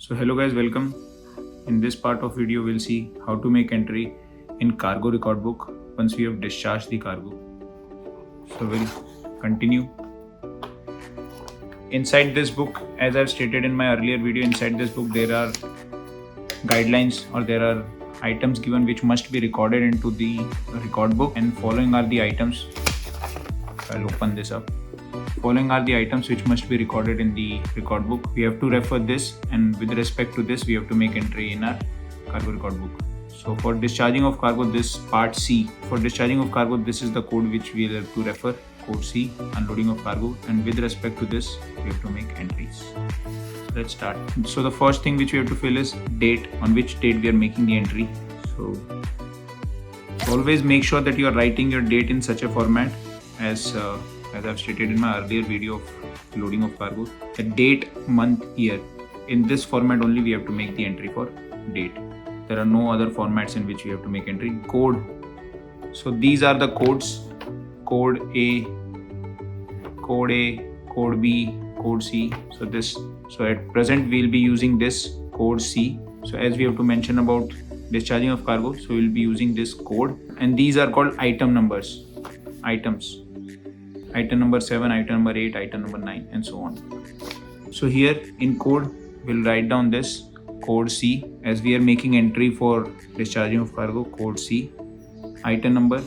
So hello guys, welcome. In this part of video we'll see how to make entry in cargo record book once we have discharged the cargo. So we'll continue. Inside this book, as I've stated in my earlier video, inside this book there are guidelines or there are items given which must be recorded into the record book, and following are the items. I'll open this up. Following are the items which must be recorded in the record book. We have to refer this, and with respect to this we have to make entry in our cargo record book. So for discharging of cargo, this part C. For discharging of cargo, this is the code which we will have to refer, code C, unloading of cargo, and with respect to this we have to make entries. Let's start. So the first thing which we have to fill is date, on which date we are making the entry. So always make sure that you are writing your date in such a format as I've stated in my earlier video of loading of cargo, the date, month, year. In this format only we have to make the entry for date. There are no other formats in which we have to make entry. Code. So these are the codes: code A, code B, code C. So at present we will be using this code C. So as we have to mention about discharging of cargo, so we will be using this code, and these are called item numbers. Items. Item number 7, item number 8, item number 9, and so on. So here in code we'll write down this code C, as we are making entry for discharging of cargo, code C, item number.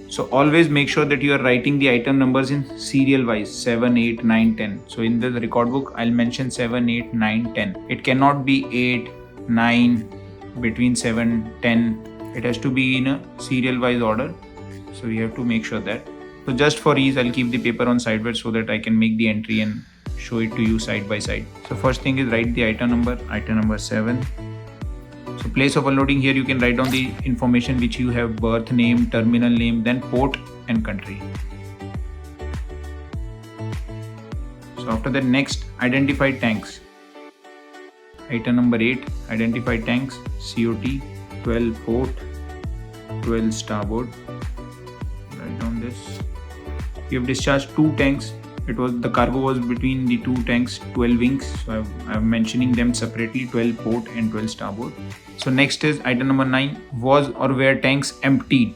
So always make sure that you are writing the item numbers in serial wise, 7, 8, 9, 10. So in the record book I'll mention 7, 8, 9, 10. It cannot be 8, 9, between 7, 10. It has to be in a serial wise order. So we have to make sure that. So just for ease, I'll keep the paper on sideways so that I can make the entry and show it to you side by side. So first thing is write the item number 7. So place of unloading, here you can write down the information which you have: berth name, terminal name, then port and country. So after that, next, identify tanks. Item number 8, identify tanks, COT, 12 port, 12 starboard. Write down this. You have discharged 2 tanks. The cargo was between the 2 tanks, 12 wings. So I'm mentioning them separately, 12 port and 12 starboard. So next is item number 9, was or were tanks emptied.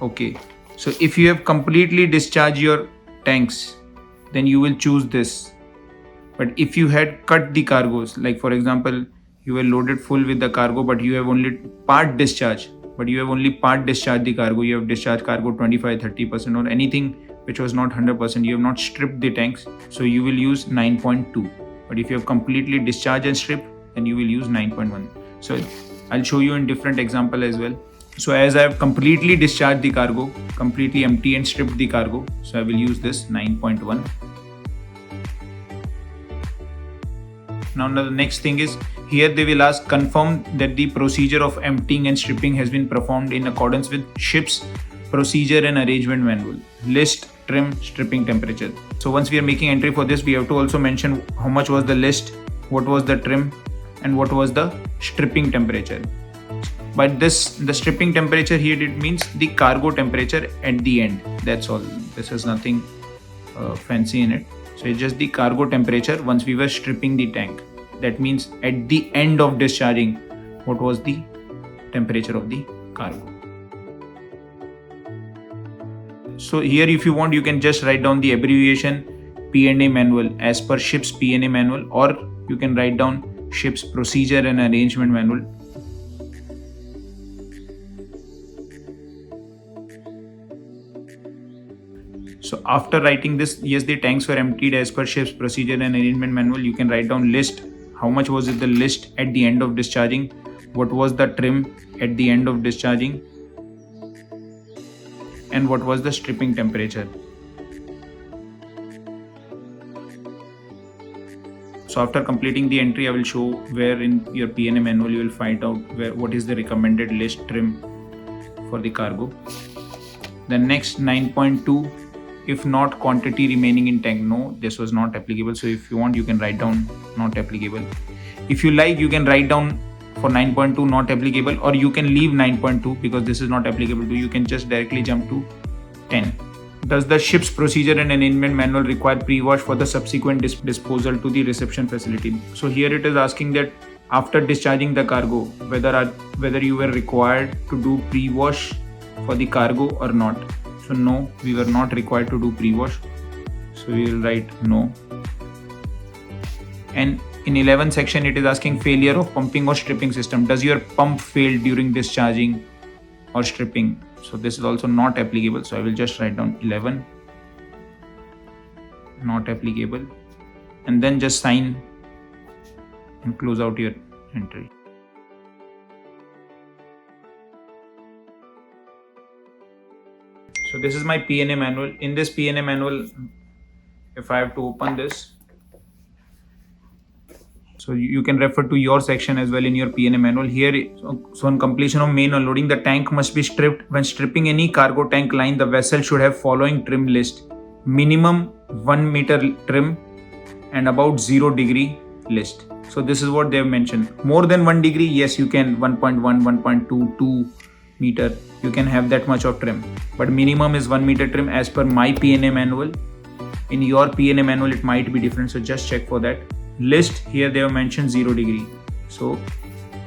Okay. So if you have completely discharged your tanks, then you will choose this. But if you had cut the cargoes, like for example, you were loaded full with the cargo, but you have only part discharge. But you have only part discharged the cargo. You have discharged cargo 25-30% or anything which was not 100%. You have not stripped the tanks, so you will use 9.2. But if you have completely discharged and stripped, then you will use 9.1. So I'll show you in different example as well. So as I have completely discharged the cargo, completely empty and stripped the cargo, so I will use this 9.1. Now the next thing is, here they will ask, confirm that the procedure of emptying and stripping has been performed in accordance with ship's procedure and arrangement manual. List, trim, stripping temperature. So once we are making entry for this, we have to also mention how much was the list, what was the trim, and what was the stripping temperature. But the stripping temperature here, it means the cargo temperature at the end. That's all. This has nothing fancy in it. So it's just the cargo temperature once we were stripping the tank. That means at the end of discharging, what was the temperature of the cargo. So here, if you want, you can just write down the abbreviation P&A manual as per ship's P&A manual, or you can write down ship's procedure and arrangement manual. So after writing this, yes, the tanks were emptied as per ship's procedure and arrangement manual, you can write down list. How much was it the list at the end of discharging? What was the trim at the end of discharging? And what was the stripping temperature? So after completing the entry, I will show where in your P&A manual you will find out what is the recommended list trim for the cargo. Then next, 9.2, if not quantity remaining in tank. No, this was not applicable. So if you want, you can write down not applicable. If you like, you can write down for 9.2 not applicable, or you can leave 9.2 because this is not applicable to you. You can just directly jump to 10. Does the ship's procedure and arrangement manual require pre-wash for the subsequent disposal to the reception facility? So here it is asking that after discharging the cargo, whether you were required to do pre-wash for the cargo or not. So no, we were not required to do pre-wash. So we will write no. And in 11 section, it is asking failure of pumping or stripping system. Does your pump fail during discharging or stripping? So this is also not applicable. So I will just write down 11, not applicable, and then just sign and close out your entry. So this is my P&A manual. In this P&A manual, if I have to open this, so you can refer to your section as well in your P&A manual. Here, so on completion of main unloading, the tank must be stripped. When stripping any cargo tank line, the vessel should have following trim list: minimum 1 meter trim and about 0 degree list. So this is what they have mentioned. More than 1 degree, yes, you can 1.1, 1.2, 2 meter. You can have that much of trim. But minimum is 1 meter trim as per my P&A manual. In your P&A manual, it might be different. So just check for that. List, here they have mentioned 0 degree. So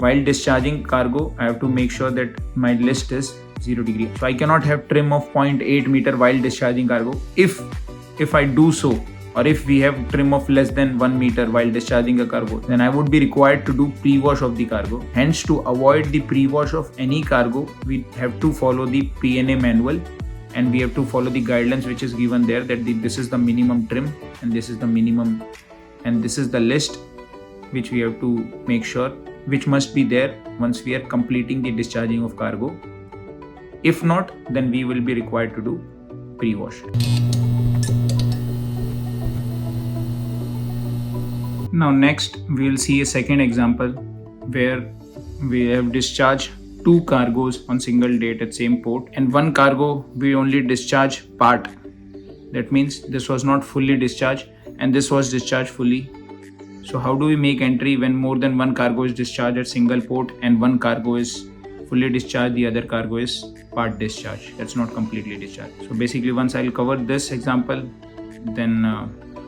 while discharging cargo, I have to make sure that my list is 0 degree. So I cannot have trim of 0.8 meter while discharging cargo. If I do so, or if we have trim of less than 1 meter while discharging a cargo, then I would be required to do pre-wash of the cargo. Hence, to avoid the pre-wash of any cargo, we have to follow the P&A manual, and we have to follow the guidelines which is given there, that this is the minimum trim and this is the minimum, and this is the list which we have to make sure which must be there once we are completing the discharging of cargo. If not, then we will be required to do pre-wash. Now next we will see a second example where we have discharged 2 cargoes on single date at same port, and 1 cargo we only discharge part. That means this was not fully discharged and this was discharged fully. So how do we make entry when more than 1 cargo is discharged at single port and 1 cargo is fully discharged, the other cargo is part discharge, that's not completely discharged. So basically once I'll cover this example, then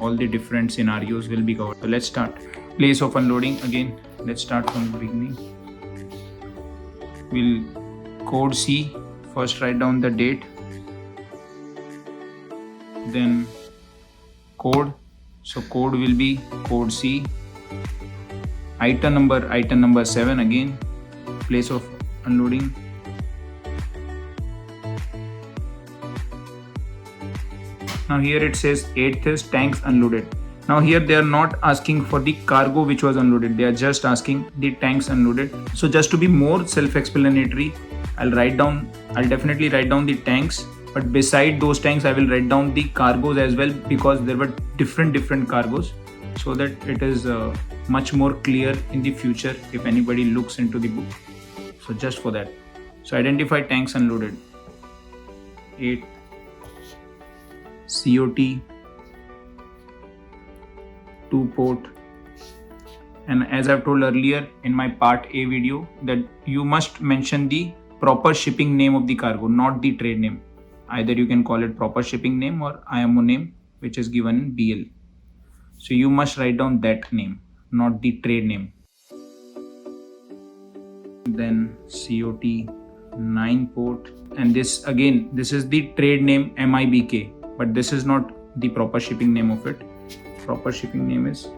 all the different scenarios will be covered. So let's start. Place of unloading, again let's start from the beginning. We'll code C, first write down the date, then code. So code will be code C. Item number 7, again place of unloading. Now here it says 8th is tanks unloaded. Now here they are not asking for the cargo which was unloaded, they are just asking the tanks unloaded. So just to be more self-explanatory, I'll definitely write down the tanks, but beside those tanks I will write down the cargoes as well, because there were different cargoes, so that it is much more clear in the future if anybody looks into the book. So just for that, so identify tanks unloaded. 8 COT 2 port, and as I've told earlier in my part A video, that you must mention the proper shipping name of the cargo, not the trade name. Either you can call it proper shipping name or IMO name which is given in BL. So you must write down that name, not the trade name. Then COT 9 port, and this again, this is the trade name MIBK, but this is not the proper shipping name of it. Proper shipping name is,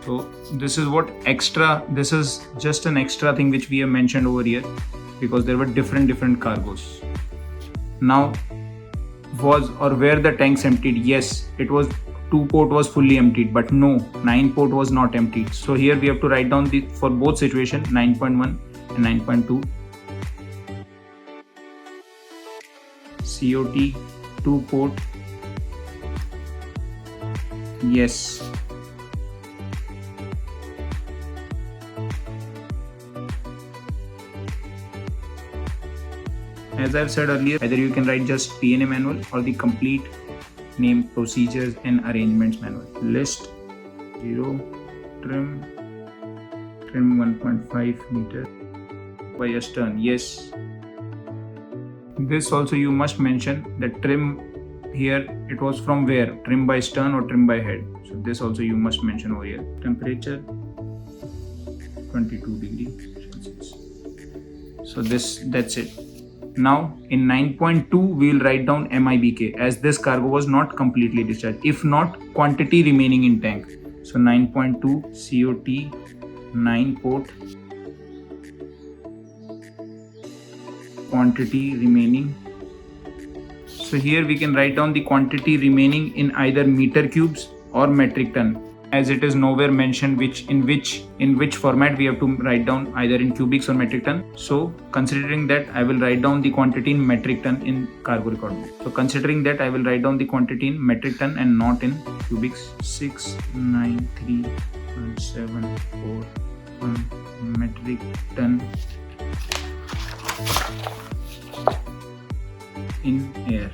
so this is what extra, this is just an extra thing which we have mentioned over here, because there were different cargoes. Now where the tanks emptied, yes, it was 2 port was fully emptied, but no, 9 port was not emptied. So here we have to write down the, for both situation, 9.1 and 9.2. COT 2 port, yes. As I've said earlier, either you can write just P&A manual or the complete name, procedures and arrangements manual. List 0 trim 1.5 meter by a stern, yes. this also you must mention that trim here, it was from where, trim by stern or trim by head. So this also you must mention over here. Temperature 22 degree Celsius. So that's it. Now in 9.2 we will write down MIBK, as this cargo was not completely discharged, if not quantity remaining in tank. So 9.2 COT 9 port, quantity remaining. So here we can write down the quantity remaining in either meter cubes or metric ton, as it is nowhere mentioned in which format we have to write down, either in cubics or metric ton. So considering that, I will write down the quantity in metric ton in cargo record book. So considering that, I will write down the quantity in metric ton and not in cubics. 693.741 metric ton in air.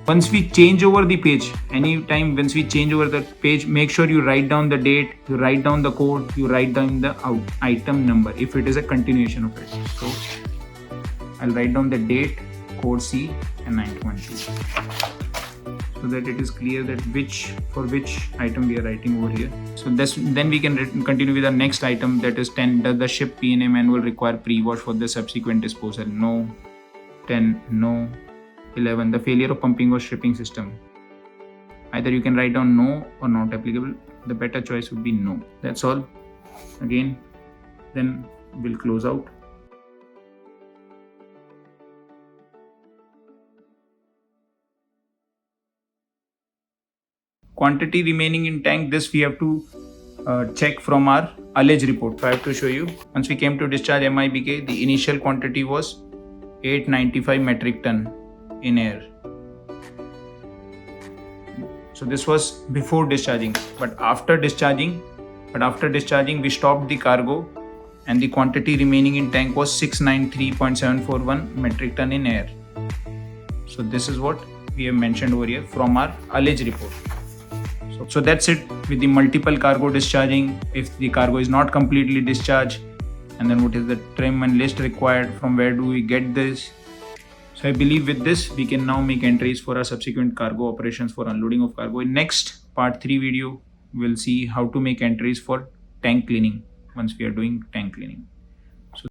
Once we change over the page, anytime once we change over the page, make sure you write down the date, you write down the code, you write down the item number if it is a continuation of it. So I'll write down the date, code C and 9.2, so that it is clear that for which item we are writing over here. So then we can continue with the next item, that is 10. Does the ship P&A manual require pre-wash for the subsequent disposal? No. 10. No. 11. The failure of pumping or stripping system. Either you can write down no or not applicable. The better choice would be no. That's all. Again, then we'll close out. Quantity remaining in tank, this we have to check from our ullage report. So I have to show you. Once we came to discharge MIBK, the initial quantity was 895 metric ton in air. So this was before discharging, but after discharging we stopped the cargo and the quantity remaining in tank was 693.741 metric ton in air. So this is what we have mentioned over here from our ullage report. So that's it with the multiple cargo discharging. If the cargo is not completely discharged, and then what is the trim and list required, from where do we get this. So I believe with this we can now make entries for our subsequent cargo operations for unloading of cargo. In next part 3 video, we'll see how to make entries for tank cleaning once we are doing tank cleaning. So